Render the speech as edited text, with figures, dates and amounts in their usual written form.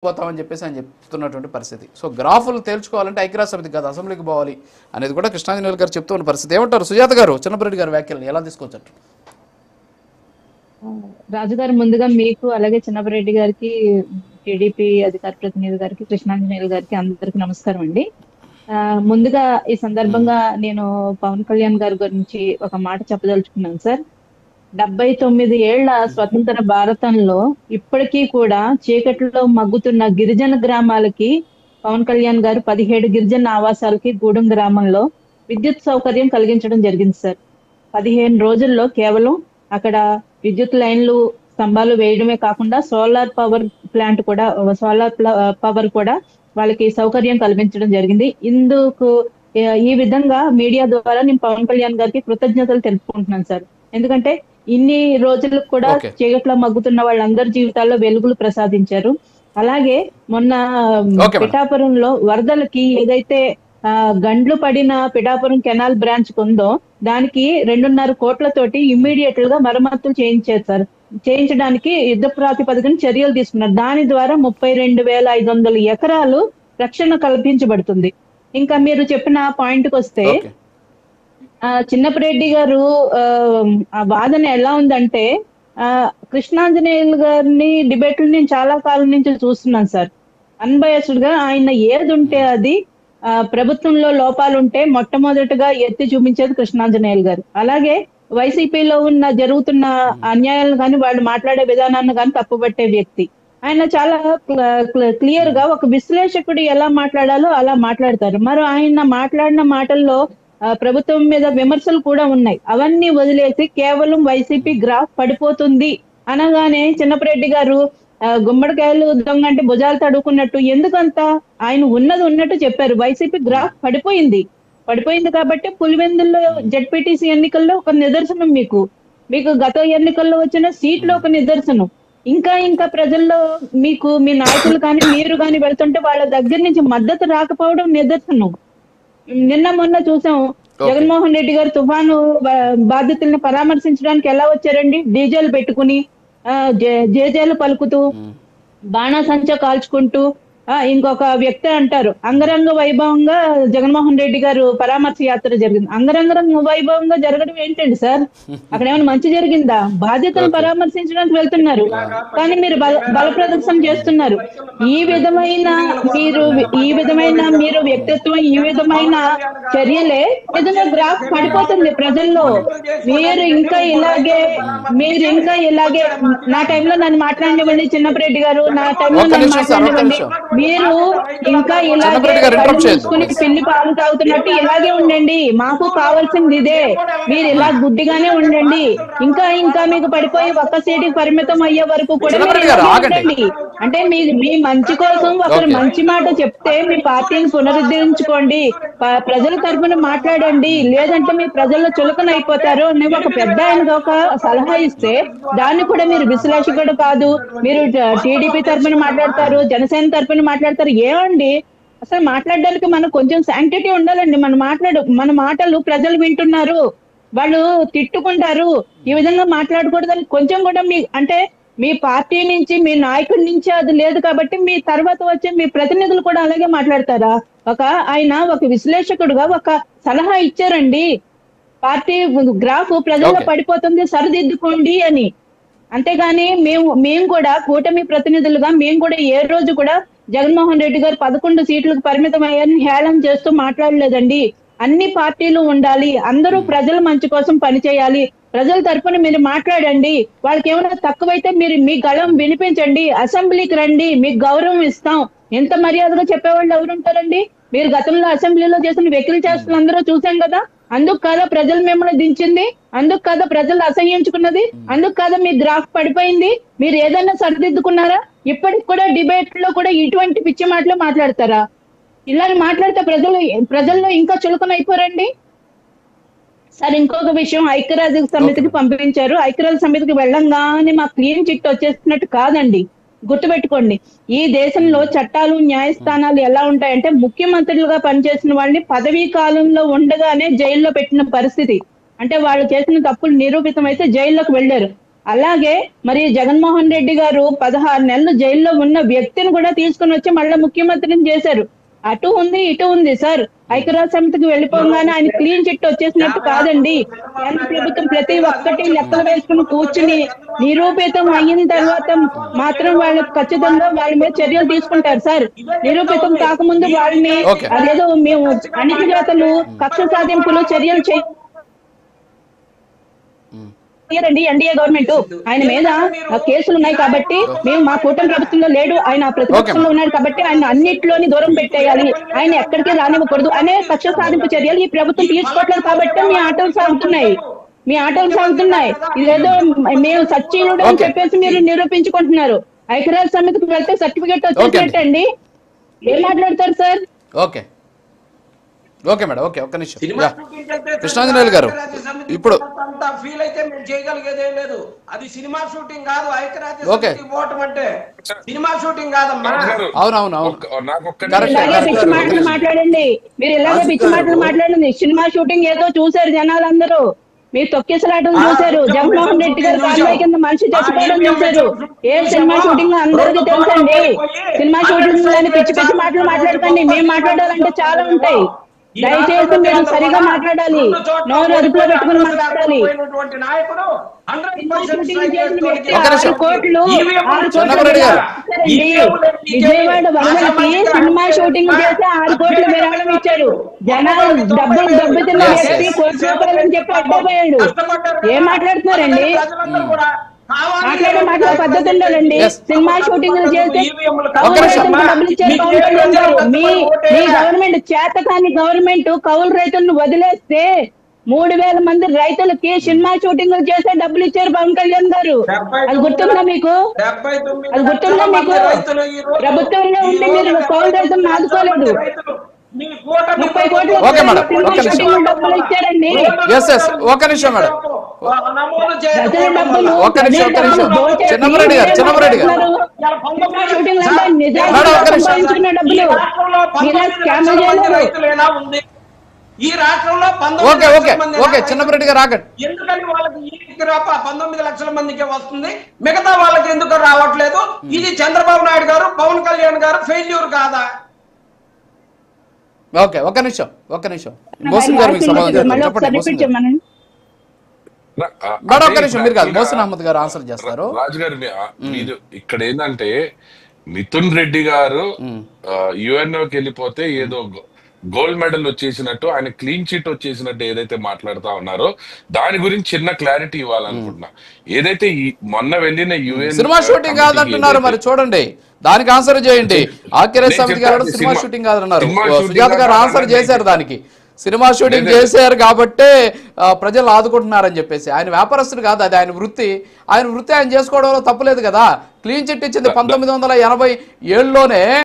పోతామని చెప్పేసి ఆయన చెప్తున్నటువంటి పరిస్థితి. సో గ్రాఫులు తేల్చుకోవాలంటే ఐక్యరాజ్య సమితి కాదు అసెంబ్లీకి పోవాలి అనేది కూడా కృష్ణాంజనేయులు గారు చెప్తూ ఉన్న పరిస్థితి. ఏమంటారు సుజాత గారు చిన్నపరెడ్డి గారి వ్యాఖ్యలను ఎలా తీసుకోవచ్చు? రాజుగారు ముందుగా మీకు అలాగే చిన్నపరెడ్డి గారికి, టీడీపీ అధికార ప్రతినిధి గారికి, కృష్ణాంజనేయులు గారికి అందరికి నమస్కారం అండి. ముందుగా ఈ సందర్భంగా నేను పవన్ కళ్యాణ్ గారి గురించి ఒక మాట చెప్పదలుచుకున్నాను సార్. 79 ఏళ్ల స్వతంత్ర భారతంలో ఇప్పటికీ కూడా చీకట్లో మగ్గుతున్న గిరిజన గ్రామాలకి పవన్ కళ్యాణ్ గారు 17 గిరిజన ఆవాసాలకి గూడెం గ్రామంలో విద్యుత్ సౌకర్యం కలిగించడం జరిగింది సార్. 15 రోజుల్లో కేవలం అక్కడ విద్యుత్ లైన్లు స్తంభాలు వేయడమే కాకుండా సోలార్ పవర్ కూడా వాళ్ళకి సౌకర్యం కల్పించడం జరిగింది. ఇందుకు ఈ విధంగా మీడియా ద్వారా నేను పవన్ కళ్యాణ్ గారికి కృతజ్ఞతలు తెలుపుకుంటున్నాను సార్. ఎందుకంటే ఇన్ని రోజులకు కూడా చీకట్లో మగ్గుతున్న వాళ్ళందరి జీవితాల్లో వెలుగులు ప్రసాదించారు. అలాగే మొన్న పిఠాపురంలో వరదలకి ఏదైతే గండ్లు పడిన పిఠాపురం కెనాల్ బ్రాంచ్ ఉందో దానికి 2.5 కోట్లతోటి ఇమ్మీడియట్ గా మరమ్మతులు చేయించారు సార్. చేయించడానికి యుద్ధ ప్రాతిపదికన చర్యలు తీసుకున్నారు. దాని ద్వారా 32,500 ఎకరాలు రక్షణ కల్పించబడుతుంది. ఇంకా మీరు చెప్పిన పాయింట్కి వస్తే చిన్నపరెడ్డి గారు వాదన ఎలా ఉందంటే, కృష్ణాంజనేయులు గారిని డిబేట్లు నేను చాలా కాలం నుంచి చూస్తున్నాను సార్. అన్బయాస్డ్ గా ఆయన ఏది ఉంటే అది ప్రభుత్వంలో లోపాలు ఉంటే మొట్టమొదటిగా ఎత్తి చూపించేది కృష్ణాంజనేయులు గారు. అలాగే వైసీపీలో జరుగుతున్న అన్యాయాలను కానీ వాళ్ళు మాట్లాడే విధానాన్ని కానీ తప్పుపట్టే వ్యక్తి. ఆయన చాలా క్లియర్ గా ఒక విశ్లేషకుడు ఎలా మాట్లాడాలో అలా మాట్లాడతారు. మరి ఆయన మాట్లాడిన మాటల్లో ప్రభుత్వం మీద విమర్శలు కూడా ఉన్నాయి. అవన్నీ వదిలేసి కేవలం వైసీపీ గ్రాఫ్ పడిపోతుంది అనగానే చిన్నపరెడ్డి గారు గుమ్మడికాయలు దొంగ అంటే భుజాలు తడుకున్నట్టు ఎందుకంత ఆయన ఉన్నట్టు చెప్పారు. వైసీపీ గ్రాఫ్ పడిపోయింది కాబట్టి పులివెందుల్లో జెడ్పీటీసీ ఎన్నికల్లో ఒక నిదర్శనం, మీకు గత ఎన్నికల్లో వచ్చిన సీట్లు ఒక నిదర్శనం. ఇంకా ప్రజల్లో మీకు మీ నాయకులు కానీ మీరు కానీ వెళ్తుంటే వాళ్ళ దగ్గర నుంచి మద్దతు రాకపోవడం నిదర్శనం. నిన్న మొన్న చూసాం జగన్మోహన్ రెడ్డి గారు తుఫాను బాధితులను పరామర్శించడానికి ఎలా వచ్చారండి? డీజేలు పెట్టుకుని జేజేలు పలుకుతూ బాణాసంచా కాల్చుకుంటూ. ఇంకొక వ్యక్తి అంటారు అంగరంగ వైభవంగా జగన్మోహన్ రెడ్డి గారు పరామర్శ యాత్ర జరిగింది. అంగరంగ వైభవంగా జరగడం ఏంటండి సార్? అక్కడ ఏమైనా మంచి జరిగిందా? బాధ్యతను పరామర్శించడానికి వెళ్తున్నారు కానీ మీరు బల ప్రదర్శన చేస్తున్నారు. ఈ విధమైన మీరు వ్యక్తిత్వం, ఈ విధమైన చర్యలే ఏదైనా గ్రాఫ్ పడిపోతుంది ప్రజల్లో. మీరు ఇంకా ఇలాగే నా టైంలో నన్ను మాట్లాడినివ్వండి చిన్నపరెడ్డి గారు, నా టైంలో నన్ను మాట్లాడినివ్వండి. మీరు ఇంకా ఇలాగే చూసుకుని పిల్లి పాలు తాగుతున్నట్టు ఇలాగే ఉండండి. మాకు కావాల్సింది ఇదే. మీరు ఇలా గుడ్డిగానే ఉండండి. ఇంకా మీకు పడిపోయి ఒక్క సీటుకి పరిమితం అయ్యే వరకు కూడా ఉండండి. అంటే మీ మంచి కోసం ఒకరు మంచి మాట చెప్తే మీ పార్టీని పునరుద్ధరించుకోండి, ప్రజల తరఫున మాట్లాడండి. లేదంటే మీ ప్రజల్లో చులకన అయిపోతారు అని ఒక పెద్ద ఆయనకు ఒక సలహా ఇస్తే దాన్ని కూడా మీరు విశ్లేషకుడు కాదు, మీరు టీడీపీ తరఫున మాట్లాడతారు, జనసేన తరఫున మాట్లాడతారు. ఏమండి అసలు మాట్లాడడానికి మనకు కొంచెం శాంక్టిటీ ఉండాలండి. మన మాటలు ప్రజలు వింటున్నారు, వాళ్ళు తిట్టుకుంటారు. ఈ విధంగా మాట్లాడకూడదని కొంచెం కూడా మీ పార్టీ నుంచి, మీ నాయకుడి నుంచి అది లేదు కాబట్టి మీ తర్వాత వచ్చే మీ ప్రతినిధులు కూడా అలాగే మాట్లాడతారా? ఆయన ఒక విశ్లేషకుడుగా ఒక సలహా ఇచ్చారండి, పార్టీ గ్రాఫ్ ప్రజల్లో పడిపోతుంది సరిదిద్దుకోండి అని. అంతేగాని మేము కూడా కూటమి ప్రతినిధులుగా మేము కూడా ఏ రోజు కూడా జగన్మోహన్ రెడ్డి గారు 11 సీట్లకు పరిమితం అయ్యారని హేళన చేస్తూ మాట్లాడలేదండి. అన్ని పార్టీలు ఉండాలి, అందరూ ప్రజల మంచి కోసం పనిచేయాలి, ప్రజల తరఫున మీరు మాట్లాడండి. వాళ్ళకి ఏమైనా తక్కువైతే మీరు మీ గళం వినిపించండి, అసెంబ్లీకి రండి, మీకు గౌరవం ఇస్తాం. ఎంత మర్యాదగా చెప్పేవాళ్ళు ఎవరు ఉంటారండి? మీరు గతంలో అసెంబ్లీలో చేసిన వెకిలి చేస్తున్న అందరూ చూసాం కదా. అందుకు కాదా ప్రజలు మిమ్మల్ని దించింది? అందుకు కాదా ప్రజలు అసహ్యించుకున్నది? అందుకు కాదా మీ గ్రాఫ్ పడిపోయింది? మీరు ఏదైనా సరిదిద్దుకున్నారా? ఇప్పటికి కూడా డిబేట్ లో కూడా ఇటువంటి పిచ్చి మాటలు మాట్లాడతారా? ఇలా మాట్లాడితే ప్రజల్లో ఇంకా చులకన అయిపోరండి. సార్ ఇంకొక విషయం, ఐక్యరాజ్య సమితికి పంపించారు. ఐక్యరాజ్య సమితికి వెళ్ళంగానే మా క్లీన్ చిట్ వచ్చేస్తున్నట్టు కాదండి. గుర్తుపెట్టుకోండి, ఈ దేశంలో చట్టాలు న్యాయస్థానాలు ఎలా ఉంటాయంటే ముఖ్యమంత్రులుగా పనిచేసిన వాళ్ళని పదవీ కాలంలో ఉండగానే జైల్లో పెట్టిన పరిస్థితి. అంటే వాళ్ళు చేసిన తప్పులు నిరూపితమైతే జైల్లోకి వెళ్ళారు. అలాగే మరి జగన్మోహన్ రెడ్డి గారు 16 నెలలు జైల్లో ఉన్న వ్యక్తిని కూడా తీసుకుని వచ్చి మళ్ళీ ముఖ్యమంత్రిని చేశారు. అటు ఉంది ఇటు ఉంది సార్. ఐక్యరాజ్య సమితికి వెళ్ళిపోగానే ఆయన క్లీన్ చిట్ వచ్చేసినట్టు కాదండి. కేంద్ర ప్రభుత్వం ప్రతి ఒక్కటి లెక్కలు వేసుకుని కూర్చుని నిరూపితం అయిన తర్వాత మాత్రం వాళ్ళు ఖచ్చితంగా వాళ్ళ మీద చర్యలు తీసుకుంటారు సార్. నిరూపితం కాకముందు వాళ్ళని అదేదో మేము అణిచివేతలు కక్ష సాధింపులు చర్యలు రండి ఎన్డీఏ గవర్నమెంట్ ఆయన మీద కేసులు ఉన్నాయి కాబట్టి మేము మా కూటమి ప్రభుత్వంలో లేడు, ఆయన ప్రతిపక్షంలో ఉన్నాడు కాబట్టి ఆయన అన్నిట్లోని దూరం పెట్టేయాలి, ఆయన ఎక్కడికి రానివ్వకూడదు అనే కక్ష సాధింపు చర్యలు ఈ ప్రభుత్వం తీసుకోవట్లేదు కాబట్టి మీ ఆటలు సాగుతున్నాయి. ఇదేదో మేము సచ్చీనుడు అని చెప్పేసి మీరు నిరూపించుకుంటున్నారు. ఐక్యరాజ్య సమితికి వెళ్తే సర్టిఫికేట్ వచ్చేసేటండి. ఏం మాట్లాడతారు sir? Okay okay madam, okay ఒక్క నిమిషం. కృష్ణాంజనేయులు గారు ఇప్పుడు ఫీల్ అయితే మేము చేయగలిగేదే లేదు. అది సినిమా షూటింగ్ కాదు. ఐక్యరాజ్య పోవటం అంటే సినిమా షూటింగ్ కాదమ్మా. అవునవును మాట్లాడండి, మీరు ఇలాగే పిచ్చి మాటలు మాట్లాడండి. సినిమా షూటింగ్ ఏదో చూసారు జనాలందరూ, మీరు తొక్కిసలాటలు చూశారు. జగన్మోహన్ రెడ్డి గారు కాన్వాయ్ కింద మనిషి చచ్చిపోవడం చూశారు. ఏ సినిమా షూటింగ్ అందరికీ తెలుసండి. సినిమా షూటింగ్ అని పిచ్చి పిచ్చి మాటలు మాట్లాడకండి. మేము మాట్లాడాలంటే చాలా ఉంటాయి. దయచేసి మీరు సరిగా మాట్లాడాలి, నోరు అదుపులో పెట్టుకుని మాట్లాడాలి. విజయవాడ వరదలకి సినిమా షూటింగ్ చేసి 6 కోట్లు విరాళం ఇచ్చారు. జనాలు డబ్బులు దెబ్బతిన్న వ్యక్తి కోటి రూపాయలు అని చెప్పి అడ్డపోయాడు. ఏం మాట్లాడుతున్నారండి? మాట్లాడే పద్ధతి ఉండాలండి. సినిమా షూటింగ్ చేస్తే డబ్బులు ఇచ్చారు పవన్ కళ్యాణ్ గారు. మీ గవర్నమెంట్ చేతకాని గవర్నమెంట్ కౌలు రైతులను వదిలేస్తే 3000 మంది రైతులకి సినిమా షూటింగ్ చేసే డబ్బులు ఇచ్చారు పవన్ కళ్యాణ్ గారు. అది గుర్తుందా మీకు? ప్రభుత్వంలో ఉండి మీరు కౌలు రైతులను ఆదుకోలేదు. 30 కోట్లు డబ్బులు ఇచ్చారండి. ఒక నిమిషం మేడం, చిన్నమరెడ్డి గారు ఈ రాష్ట్రంలో చిన్నమరెడ్డి గారు ఆగండి. ఎందుకని వాళ్ళకి 19 లక్షల మందికి వస్తుంది, మిగతా వాళ్ళకి ఎందుకు రావట్లేదు? ఇది చంద్రబాబు నాయుడు గారు పవన్ కళ్యాణ్ గారు ఫెయిల్యూర్ కాదా? ఓకే ఒక్క నిమిషం మోసిన్ గారు మీకు సమాధానం చెప్పండి. మేడం ఒక్క నిమిషం, మీరు కాదు మోసిన్ అహ్మద్ గారు ఆన్సర్ చేస్తారు. రాజు గారు మీరు ఇక్కడ ఏంటంటే మిథున్ రెడ్డి గారు యుఎన్ఓకి వెళ్ళిపోతే ఏదో గోల్డ్ మెడల్ వచ్చేసినట్టు, ఆయన క్లీన్ చిట్ వచ్చేసినట్టు ఏదైతే మాట్లాడుతా ఉన్నారో దాని గురించి చిన్న క్లారిటీ ఇవ్వాలనుకుంటున్నా. ఏదైతే మొన్న వెళ్ళిన యుఎన్ సినిమా షూటింగ్ కాదంటున్నారు, మరి చూడండి దానికి ఆన్సర్ చేయండి. ఐక్యరాజ్య సమితి గారు సినిమా షూటింగ్ కాదన్నారు, సుజాత గారు ఆన్సర్ చేశారు. దానికి సినిమా షూటింగ్ చేశారు కాబట్టే ప్రజలు ఆదుకుంటున్నారని చెప్పేసి. ఆయన వ్యాపారస్తుడు కాదు, అది ఆయన వృత్తి. ఆయన చేసుకోవడంలో తప్పులేదు కదా. క్లీన్ చిట్ ఇచ్చింది 1987లోనే.